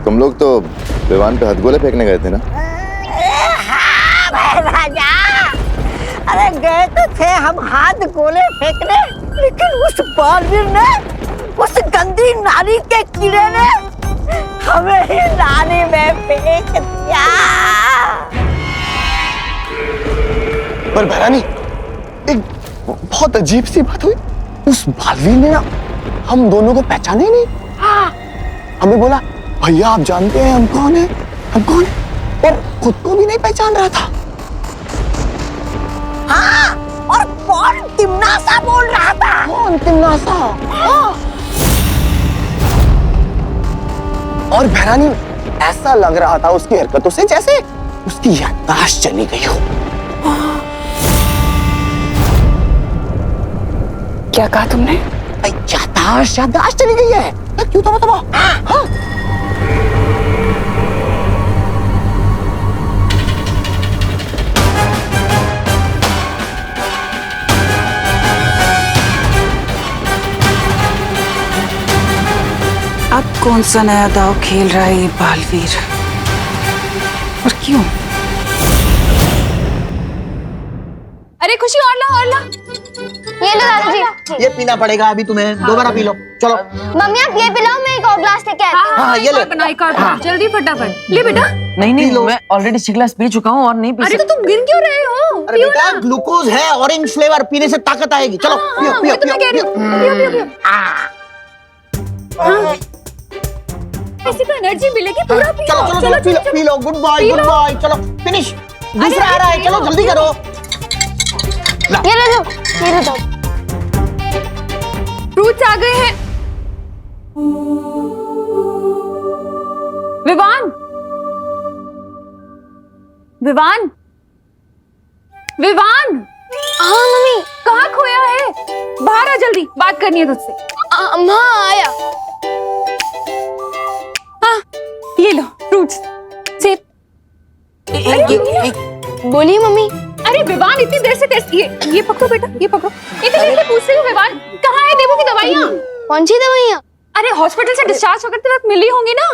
तुम लोग तो विवान पे हथगोले फेंकने गए थे ना? हाँ भाई राजा, अरे गए तो थे हम हाथ गोले फेंकने, लेकिन उस बालवीर ने, उस गंदी नाली के कीड़े ने हमें ही नाली में फेंक दिया। पर भैरानी, एक बहुत अजीब सी बात हुई। उस बालवीर ने ना हम दोनों को पहचाने ही नहीं। हाँ। हमें बोला भैया आप जानते हैं हम कौन है, हम कौन, और खुद को भी नहीं पहचान रहा था। हाँ, और कौन तिमनासा बोल रहा था? कौन तिमनासा? हाँ। और भैरानी, ऐसा लग रहा था उसकी हरकतों से जैसे उसकी याददाश्त चली गई हो। क्या कहा तुमने? याददाश्त चली गई है। क्यों तबा? हाँ। अब कौन सा नया दाव खेल रहा है ये बालवीर, और क्यों? अरे खुशी, और ला। ये लो दादाजी। ये पीना पड़ेगा अभी तुम्हें, दोबारा पी लो। चलो मम्मी आप ये पिलाओ, मैं एक और ग्लास लेके आती हूँ। हाँ, ये ले। बनाई कर जल्दी फटाफट ले बेटा। नहीं, मैं ऑलरेडी 6 ग्लास पी चुका हूँ और नहीं पी अरे तो तुम गिन क्यों रहे हो? अरे बेटा, ग्लूकोज है, ऑरेंज फ्लेवर, पीने से ताकत आएगी। चलो पियो पियो पियो। ऐसी तो एनर्जी मिलेगी, पूरा पियो। चलो पी लो। Good boy. चलो फिनिश। दूसरा आ रहा है, चलो जल्दी करो। ये ले लो, ये ले दो। फ्रूट्स आ गए हैं। विवान, हाँ मम्मी। कहाँ खोया है? बाहर आ जल्दी, बात करनी है तुझसे। हाँ आया। हाँ, ये लो फ्रूट्स, सेब। बोलिए मम्मी। अरे विवान, इतनी देर से टेस्ट ये पकड़ो बेटा, ये पकड़ो। इतनी देर से पूछ रही हूँ विवान, कहाँ है देवू की दवाइयाँ? कौन सी दवाइयाँ? अरे हॉस्पिटल से डिस्चार्ज होकर वक्त मिली होंगी ना?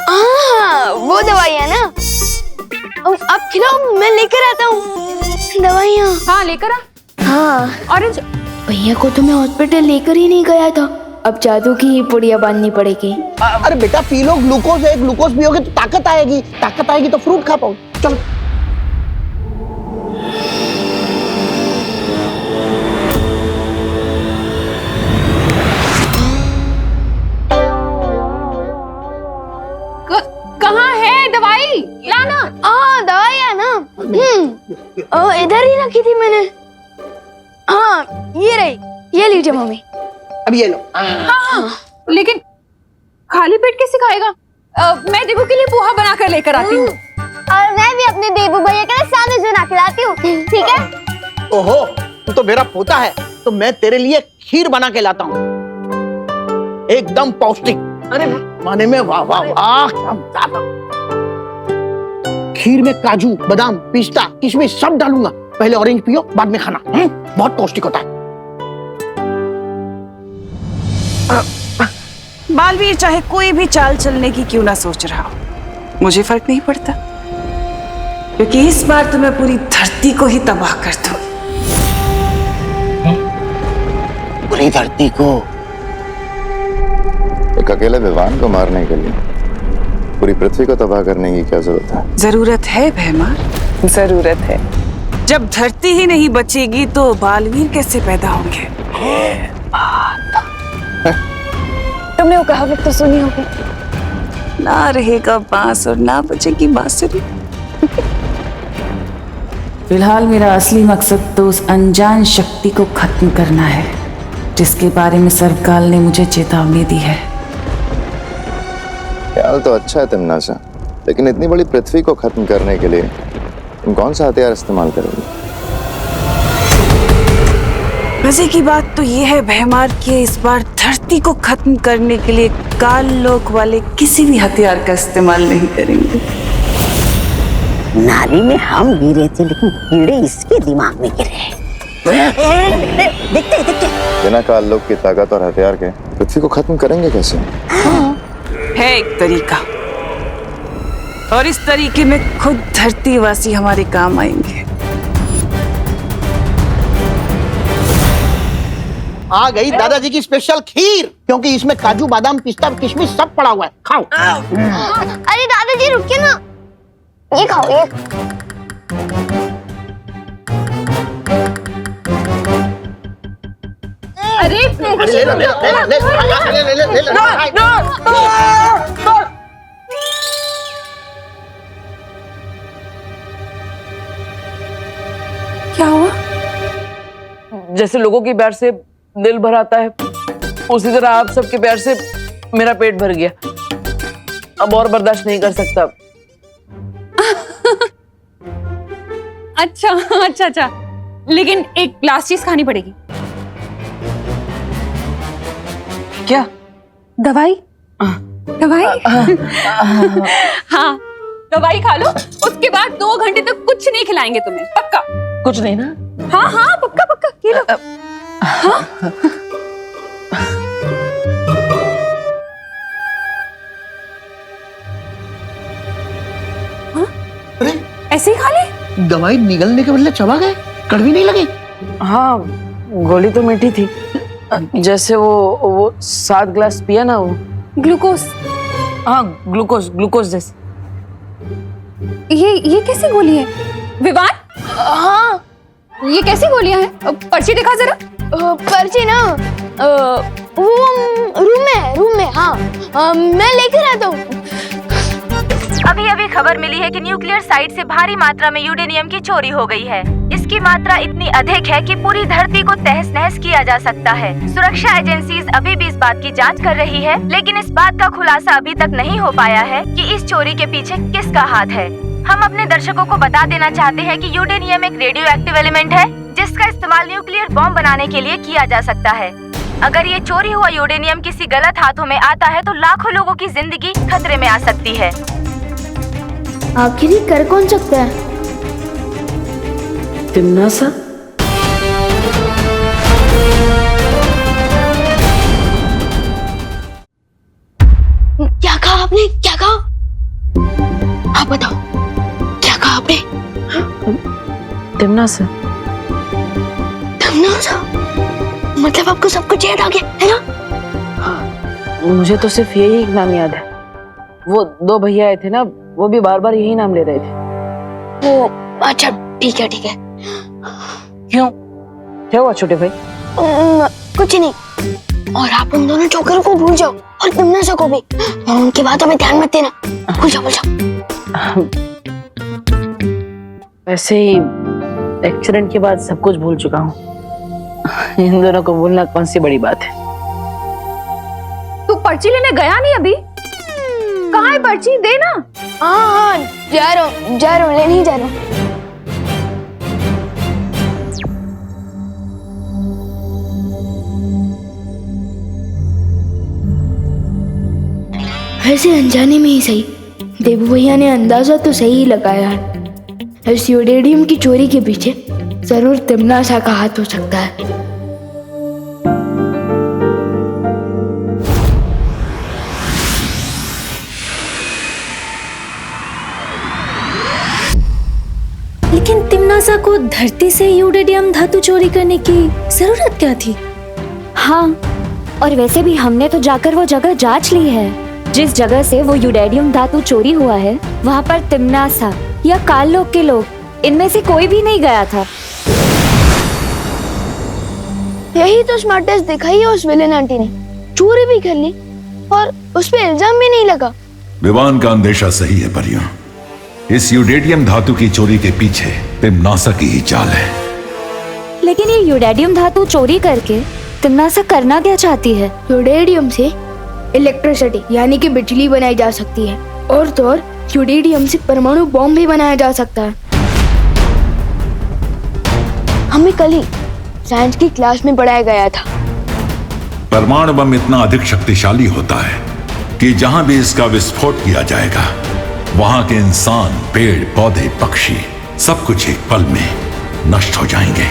हाँ वो दवाइयाँ ना। अब खिलाओ, मैं लेकर आता हूँ दवाइयाँ। हाँ लेकर आ। हाँ ऑरेंज। भैया को तो मैं हॉस्पिटल लेकर ही नहीं गया था, अब जादू की ही पुड़िया बांधनी पड़ेगी। अरे बेटा पी लो, ग्लूकोज है, ग्लूकोज पियोगे तो ताकत आएगी तो फ्रूट खा पाओ। चलो कहाँ है दवाई? लाना। हाँ दवाइयाँ ना, इधर ही रखी थी मैंने। हाँ ये रही, ये लीजिए मम्मी। अब ये लो। हाँ, लेकिन खाली पेट कैसे खाएगा? मैं देवू के लिए पोहा बना कर लेकर आती हूँ। और मैं भी अपने देवू भैया के लिए सैंडविच बना के लाती हूँ, ठीक है? ओहो, तू तो मेरा पोता है, तो मैं तेरे लिए खीर बना के लाता हूँ, एकदम पौष्टिक। अरे माने में वाह वाह वाह, क्या मजा। खीर में काजू, बादाम, पिस्ता, किशमिश सब डालूंगा। पहले ऑरेंज पियो, बाद में खाना। बहुत पौष्टिक होता है। बालवीर चाहे कोई भी चाल चलने की क्यों ना सोच रहा हो, मुझे फर्क नहीं पड़ता, क्योंकि इस बार तो मैं पूरी धरती को ही तबाह कर दूं। पूरी धरती को? एक अकेले विवान को मारने के लिए पूरी पृथ्वी को तबाह करने की क्या जरूरत है? जरूरत है भैमार, जरूरत है। जब धरती ही नहीं बचेगी तो बालवीर कैसे पैदा होंगे? तुमने वो कहावत तो सुनी होगी, ना रहेगा बांस और ना बचेगी बांसुरी। फिलहाल मेरा असली मकसद तो उस अनजान शक्ति को खत्म करना है, जिसके बारे में सर्वकाल ने मुझे चेतावनी दी है। ख्याल तो अच्छा है तिमनासा, लेकिन इतनी बड़ी पृथ्वी को खत्म करने के लिए तुम कौन सा हथियार इस्तेमाल करोगे? मजे की बात तो ये है भैमार कि इस बार धरती को खत्म करने के लिए काल लोक वाले किसी भी हथियार का इस्तेमाल नहीं करेंगे। नाली में हम गिरे थे, लेकिन कीड़े इसके दिमाग में गिरे। देखते बिना काल लोक की ताकत और हथियार के पृथ्वी को खत्म करेंगे कैसे? है एक तरीका, और इस तरीके में खुद धरतीवासी हमारे काम आएंगे। आ गई दादाजी की स्पेशल खीर, क्योंकि इसमें काजू बादाम पिस्ता किशमिश सब पड़ा हुआ है। खाओ। अरे दादाजी रुकिए ना, ये खाओ ये। अरे ले लो, ले लो, ले लो, ले लो, ले लो, ले लो। क्या हुआ? जैसे लोगों के प्यार से दिल भर आता है, उसी तरह आप सबके प्यार से मेरा पेट भर गया। अब और बर्दाश्त नहीं कर सकता। अच्छा अच्छा अच्छा, लेकिन एक लास्ट चीज खानी पड़ेगी। क्या? दवाई? दवाई? हाँ, दवाई खा लो, उसके बाद 2 घंटे तक कुछ नहीं खिलाएंगे तुम्हें, पक्का? कुछ नहीं ना? हाँ हाँ, पक्का पक्का, ये लो। हाँ? अरे ऐसे ही खा ले? दवाई निगलने के बदले चबा गए, कड़वी नहीं लगी? हाँ, गोली तो मीठी थी, जैसे वो 7 ग्लास पिया ना वो। ग्लूकोज? हाँ, ग्लूकोज जैसे। ये कैसी गोली है विवान? हाँ, ये कैसी गोलियां हैं? पर्ची दिखा जरा। पर्ची ना वो रूम में हाँ, मैं लेकर आता हूँ। अभी अभी खबर मिली है कि न्यूक्लियर साइट से भारी मात्रा में यूरेनियम की चोरी हो गई है। इसकी मात्रा इतनी अधिक है कि पूरी धरती को तहस नहस किया जा सकता है। सुरक्षा एजेंसीज अभी भी इस बात की जांच कर रही है, लेकिन इस बात का खुलासा अभी तक नहीं हो पाया है कि इस चोरी के पीछे किसका हाथ है। हम अपने दर्शकों को बता देना चाहते हैं कि यूरेनियम एक रेडियो एक्टिव एलिमेंट है, जिसका इस्तेमाल न्यूक्लियर बॉम्ब बनाने के लिए किया जा सकता है। अगर ये चोरी हुआ यूरेनियम किसी गलत हाथों में आता है तो लाखों लोगों की जिंदगी खतरे में आ सकती है। आखिर ये कर कौन सकता है? तिम्नासा? क्या कहा आपने? क्या कहा? आप बताओ, क्या कहा आपने? तिम्नासा? तिम्नासा? मतलब आपको सब कुछ याद आ गया है ना? मुझे तो सिर्फ यही एक नाम याद है। वो 2 भैया आए थे ना, वो भी बार बार यही नाम ले रहे थे। वो अच्छा, ठीक है ठीक है। क्यों? क्या हुआ छोटे भाई? कुछ नहीं। और आप उन दोनों जोकरों को भूल जाओ, और तिम्नासा को भी, और उनकी बातों में ध्यान मत देना। भूल जाओ, भूल जाओ। वैसे ही एक्सीडेंट के बाद सब कुछ भूल चुका हूँ। इन दोनों को भूलना कौन सी बड़ी बात है। तू पर्ची लेने गया नहीं अभी? कहाँ है पर्ची? दे ना। हाँ, जा रहा हूँ, लेने ही जा रहा हूँ। वैसे अनजाने में ही सही, देवू भैया ने अंदाजा तो सही ही लगाया है। इस यूरेनियम की चोरी के पीछे जरूर तिम्नासा का हाथ हो सकता है। लेकिन तिम्नासा को धरती से यूरेनियम धातु चोरी करने की जरूरत क्या थी? हाँ, और वैसे भी हमने तो जाकर वो जगह जांच ली है। जिस जगह से वो यूरेनियम धातु चोरी हुआ है, वहाँ पर तिम्नासा या काललोक के लोग, इनमें से कोई भी नहीं गया था। यही तो स्मार्टेस्ट दिखाई है उस विलेन आंटी ने। चोरी भी कर ली और उस पे इल्जाम भी नहीं लगा। विवान का अंदेशा सही है परियों। इस यूरेनियम धातु की चोरी के पीछे तिम्नासा की ही चाल है। लेकिन ये यूरेनियम धातु चोरी करके तिम्नासा करना क्या चाहती है? यूरेनियम से इलेक्ट्रिसिटी यानी कि बिजली बनाई जा सकती है, और तो और यूरेनियम से परमाणु बॉम्ब भी बनाया जा सकता है। हमें कल ही साइंस की क्लास में पढ़ाया गया था। परमाणु बम इतना अधिक शक्तिशाली होता है कि जहां भी इसका विस्फोट किया जाएगा, वहां के इंसान, पेड़ पौधे, पक्षी सब कुछ एक पल में नष्ट हो जाएंगे।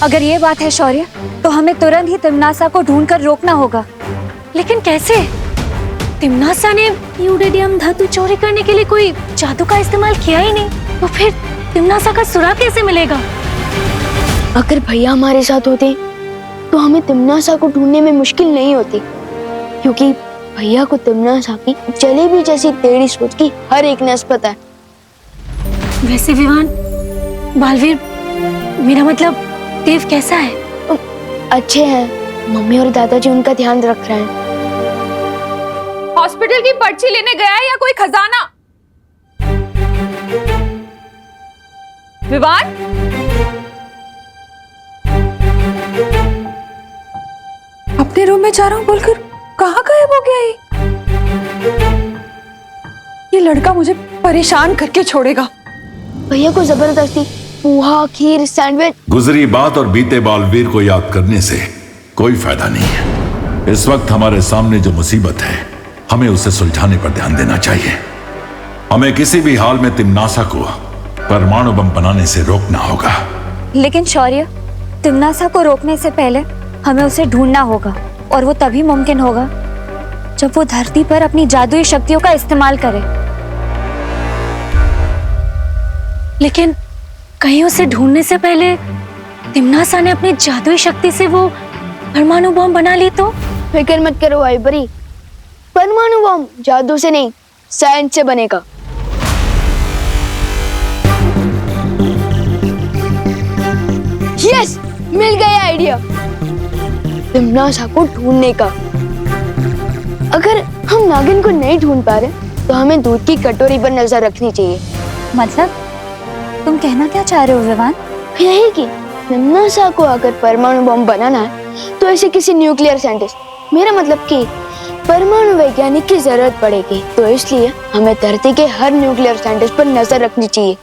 अगर ये बात है शौर्य, तो हमें तुरंत ही तिमनासा को ढूंढकर रोकना होगा। लेकिन कैसे? तिमनासा ने यूडेडियम धातु चोरी करने के लिए कोई जादू का इस्तेमाल किया ही नहीं, तो फिर तिमनासा का सुराग कैसे मिलेगा? अगर भैया हमारे साथ होते तो हमें तिमनासा को ढूंढने में मुश्किल नहीं होती, क्योंकि भैया को तिमनासा की जलेबी जैसी टेढ़ी सोच की हर एक नस पता है। वैसे विवान, बालवीर, मेरा मतलब देव कैसा है? अच्छे हैं, मम्मी और दादाजी उनका ध्यान रख रहे हैं। हॉस्पिटल की पर्ची लेने गया है या कोई खजाना? विवान, अपने रूम में जा रहा हूँ बोलकर कहाँ गायब हो गया ये लड़का मुझे परेशान करके छोड़ेगा। भैया को जबरदस्ती पोहा, खीर, सैंडविच। गुजरी बात और बीते बालवीर को याद करने से कोई फायदा नहीं है। इस वक्त हमारे सामने जो मुसीबत है, हमें उसे सुलझाने पर ध्यान देना चाहिए। हमें किसी भी हाल में तिमनासा को परमाणु बम बनाने से रोकना होगा। लेकिन शौर्य, तिमनासा को रोकने से पहले हमें उसे ढूंढना होगा, और वो तभी मुमकिन होगा जब वो धरती पर अपनी जादुई शक्तियों का इस्तेमाल करे। लेकिन कहीं उसे ढूंढने से पहले तिमनासा ने अपनी जादुई शक्ति से वो परमाणु बम बना ली तो? फिक्र मत करो भाई बरी, परमाणु बम जादू से नहीं, साइंस से बनेगा। यस, मिल गया आइडिया तिमनासा को ढूंढने का। अगर हम नागिन को नहीं ढूंढ पा रहे तो हमें दूध की कटोरी पर नजर रखनी चाहिए। मतलब तुम कहना क्या चाह रहे हो विवान? यही कि तिमनासा को अगर परमाणु बम बनाना है तो ऐसे किसी न्यूक्लियर साइंटिस्ट, मेरा मतलब कि परमाणु वैज्ञानिक की जरूरत पड़ेगी। तो इसलिए हमें धरती के हर न्यूक्लियर साइंटिस्ट पर नजर रखनी चाहिए।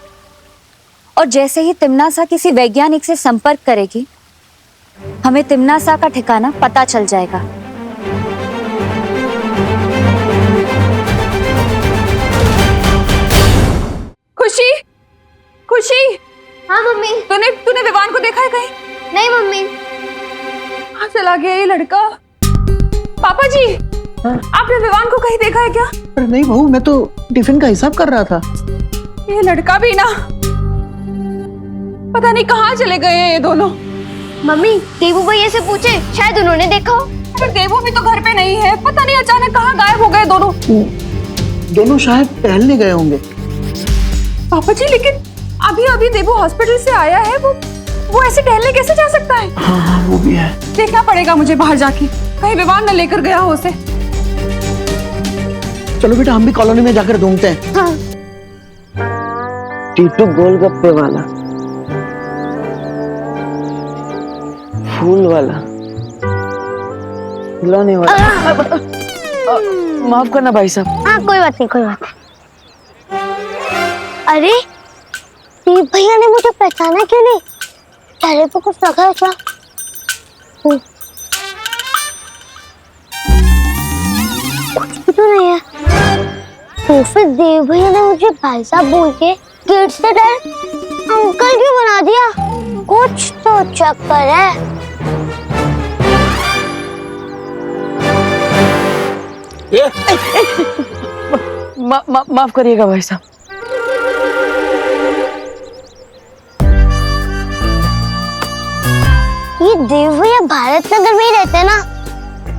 और जैसे ही तिमनासा किसी वैज्ञानिक से संपर्क करेगी, हमें तिमनासा का ठिकाना पता चल जाएगा। खुशी, खुशी। हाँ मम्मी। तूने विवान को देखा है कहीं? नहीं मम्मी। कहाँ चला गया ये लड़का? पापा जी, आपने विवान को कहीं देखा है क्या? अरे नहीं बहू, मैं तो टिफिन का हिसाब कर रहा था। ये लड़का भी ना, पता नहीं कहाँ चले गए हैं ये दोनों। मम्मी, देवू भैया से पूछे, शायद उन्होंने देखा हो। पर देवू भी तो घर पे नहीं है, पता नहीं अचानक कहाँ गायब हो गए दोनों। दोनों शायद टहलने गए होंगे। पापा जी, लेकिन अभी अभी देवू हॉस्पिटल से आया है, वो ऐसे टहलने कैसे जा सकता है? हाँ, वो भी है। देखना पड़ेगा मुझे बाहर जाके, कहीं विवान न लेकर गया हो उसे। चलो बेटा, हम भी कॉलोनी में जाकर ढूंढते हैं। हाँ। टीटू गोलगप्पे वाला, फूल वाला, खिलौने वाला। माफ करना भाई साहब। हाँ, कोई बात नहीं, कोई बात नहीं। अरे देव भैया ने मुझे पहचाना क्यों नहीं? चेहरे पे कुछ लगा है क्या? कुछ भी तो नहीं है। तो फिर देव भैया ने मुझे भाई साहब बोल के गेट से डायरेक्ट अंकल क्यों बना दिया? कुछ तो चक्कर है। माफ करिएगा भाई साहब। ये देव भैया भारत नगर में ही रहते हैं ना,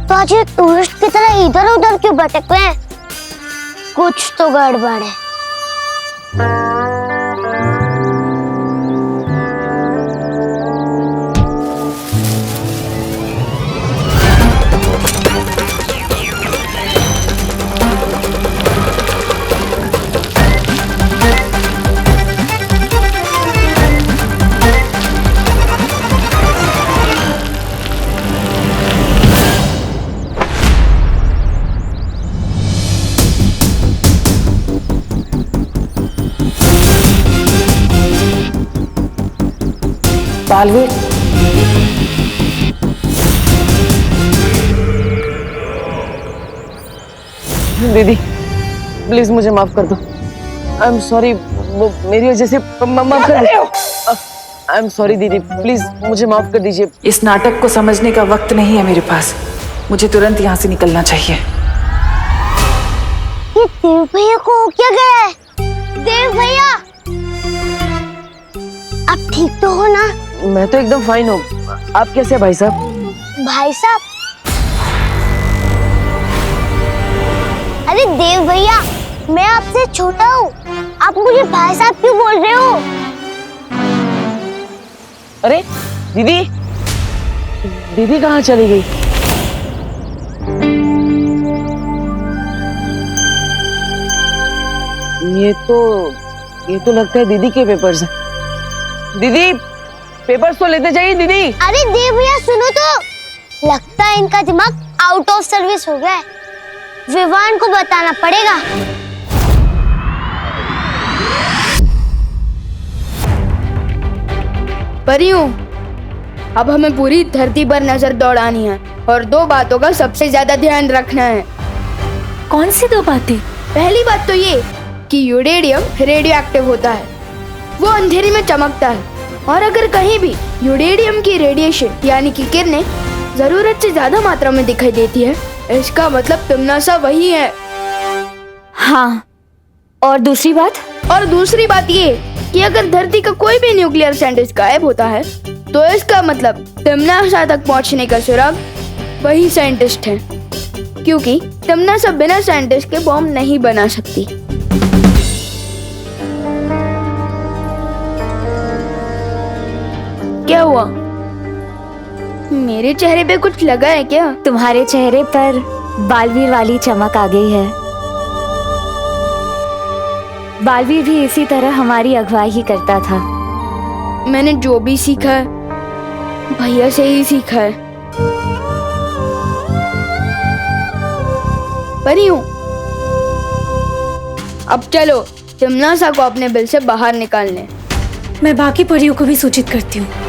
तो आज ये टूरिस्ट की तरह इधर उधर क्यों भटक रहे हैं? कुछ तो गड़बड़ है। बालवीर, दीदी प्लीज मुझे माफ कर दो। आई एम सॉरी, वो मेरी वजह से माफ कर दो। आई एम सॉरी दीदी, प्लीज मुझे माफ कर दीजिए। इस नाटक को समझने का वक्त नहीं है मेरे पास। मुझे तुरंत यहाँ से निकलना चाहिए। ये देव भैया को हो क्या गया है? देव भैया, आप ठीक तो हो ना? मैं तो एकदम फाइन हूँ। आप कैसे हैं भाई साहब? भाई साहब? अरे देव भैया, मैं आपसे छोटा हूँ, आप मुझे भाई साहब क्यों बोल रहे हो? अरे दीदी, दीदी कहाँ चली गई? ये तो लगता है दीदी के पेपर्स हैं। दीदी, पेपर्स तो लेते जाइए दीदी। अरे देव भैया सुनो तो, लगता है इनका दिमाग आउट ऑफ सर्विस हो गया है। विवान को बताना पड़ेगा। परियों, अब हमें पूरी धरती पर नजर दौड़ानी है और 2 बातों का सबसे ज्यादा ध्यान रखना है। कौन सी 2 बातें? पहली बात तो ये कि यूरेडियम रेडियो एक्टिव होता है, वो अंधेरे में चमकता है, और अगर कहीं भी यूरेडियम की रेडिएशन यानी कि किरणें जरूरत से ज्यादा मात्रा में दिखाई देती है, इसका मतलब तिम्नासा वही है। हाँ, और दूसरी बात? और दूसरी बात ये कि अगर धरती का कोई भी न्यूक्लियर साइंटिस्ट गायब होता है, तो इसका मतलब तिम्नासा तक पहुंचने का सुराग वही साइंटिस्ट है, क्योंकि तिम्नासा बिना साइंटिस्ट के बॉम्ब नहीं बना सकती। क्या हुआ? मेरे चेहरे पे कुछ लगा है क्या? तुम्हारे चेहरे पर बालवीर वाली चमक आ गई है। बालवीर भी इसी तरह हमारी अगुवाई ही करता था। मैंने जो भी सीखा है भैया से ही सीखा है। परियों, अब चलो तिम्नासा को अपने बिल से बाहर निकालने। मैं बाकी परियों को भी सूचित करती हूँ।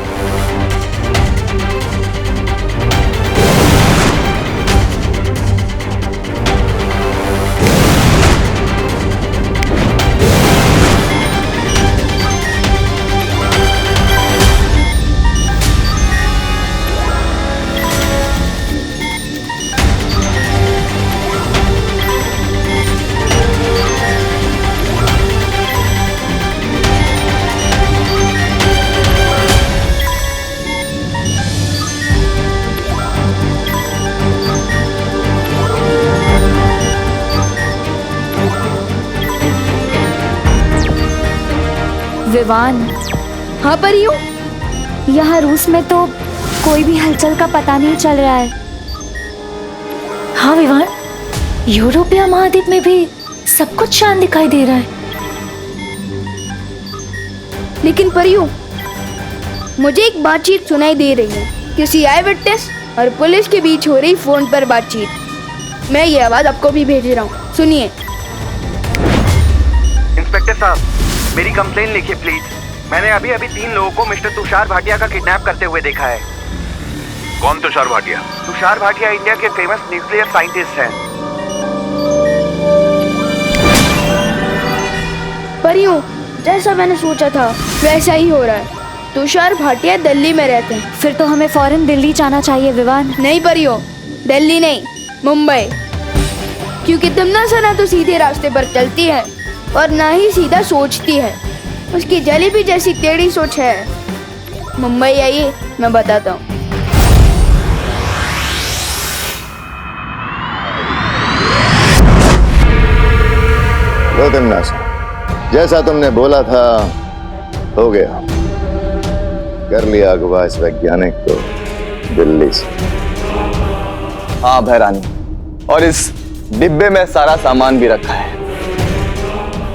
विवान। हाँ परियों, यहाँ रूस में तो कोई भी हलचल का पता नहीं चल रहा है। हाँ विवान, यूरोपीय महाद्वीप में भी सब कुछ शांत दिखाई दे रहा है। लेकिन परियों, मुझे एक बातचीत सुनाई दे रही है, किसी आई विटनेस और पुलिस के बीच हो रही फोन पर बातचीत। मैं ये आवाज आपको भी भेज रहा हूँ, सुनिए। इंस्पेक्टर साहब, मेरी कंप्लेन लिखिए प्लीज। मैंने अभी 3 लोगों को मिस्टर तुषार भाटिया का किडनैप करते हुए देखा है। कौन तुषार भाटिया? तुषार भाटिया इंडिया के फेमस न्यूक्लियर साइंटिस्ट हैं। परियों, जैसा मैंने सोचा था वैसा ही हो रहा है। तुषार भाटिया दिल्ली में रहते हैं। फिर तो हमें फौरन दिल्ली जाना चाहिए विवान। नहीं परियों, दिल्ली नहीं, मुंबई, क्योंकि तिम्नासा ना तो सीधे रास्ते पर चलती है और ना ही सीधा सोचती है। उसकी जलेबी जैसी टेढ़ी सोच है। मुंबई आइए, मैं बताता हूँ। लो तिम्नासा, जैसा तुमने बोला था हो गया। कर लिया अगवा इस वैज्ञानिक को दिल्ली से। हाँ भैरानी, और इस डिब्बे में सारा सामान भी रखा है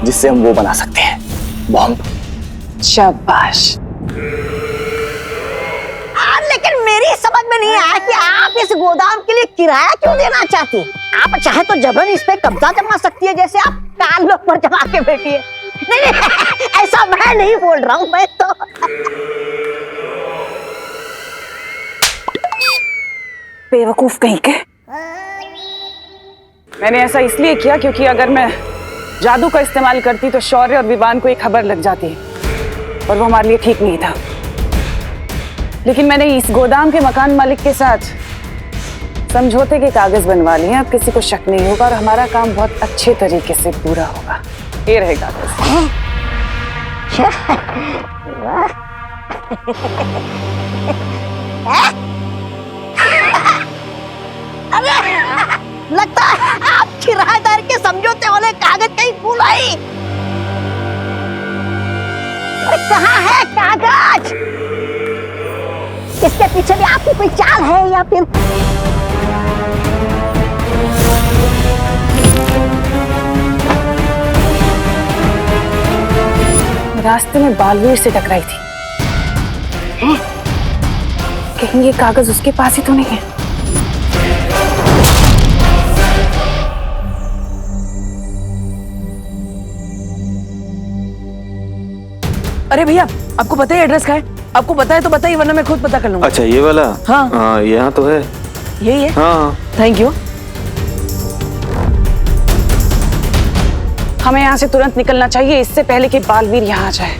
जिससे हम वो बना सकते हैं, बॉम्ब। शाबाश। लेकिन मेरी समझ में नहीं आया कि आप इस गोदाम के लिए किराया क्यों देना चाहती हैं? आप चाहे तो जबरन इस पे कब्जा जमा सकती है, जैसे आप काल लोग पर जमा के बैठी है। नहीं, ऐसा मैं नहीं बोल रहा हूँ। मैं तो बेवकूफ कहीं के। मैंने ऐसा इसलिए किया क्योंकि अगर मैं जादू का इस्तेमाल करती तो शौर्य और विवान को एक खबर लग जाती, और वो हमारे लिए ठीक नहीं था। लेकिन मैंने इस गोदाम के मकान मालिक के साथ समझौते के कागज बनवा लिए। अब किसी को शक नहीं होगा और हमारा काम बहुत अच्छे तरीके से पूरा होगा। ये रहे कागज। अरे लगता है आप किराएदार के समझौते वाले कागज कहीं भूल आई। अरे कहाँ है कागज? इसके पीछे भी आपकी कोई चाल है या फिर? रास्ते में बालवीर से टकराई थी। कहीं ये कागज उसके पास ही तो नहीं है? अरे भैया, आपको पता है एड्रेस का है? आपको पता है तो बताइए, वरना मैं खुद पता कर लूंगा। अच्छा, ये वाला? हाँ यहाँ तो है। यही है? हाँ। Thank you. हमें यहाँ से तुरंत निकलना चाहिए, इससे पहले कि बालवीर यहाँ आ जाए।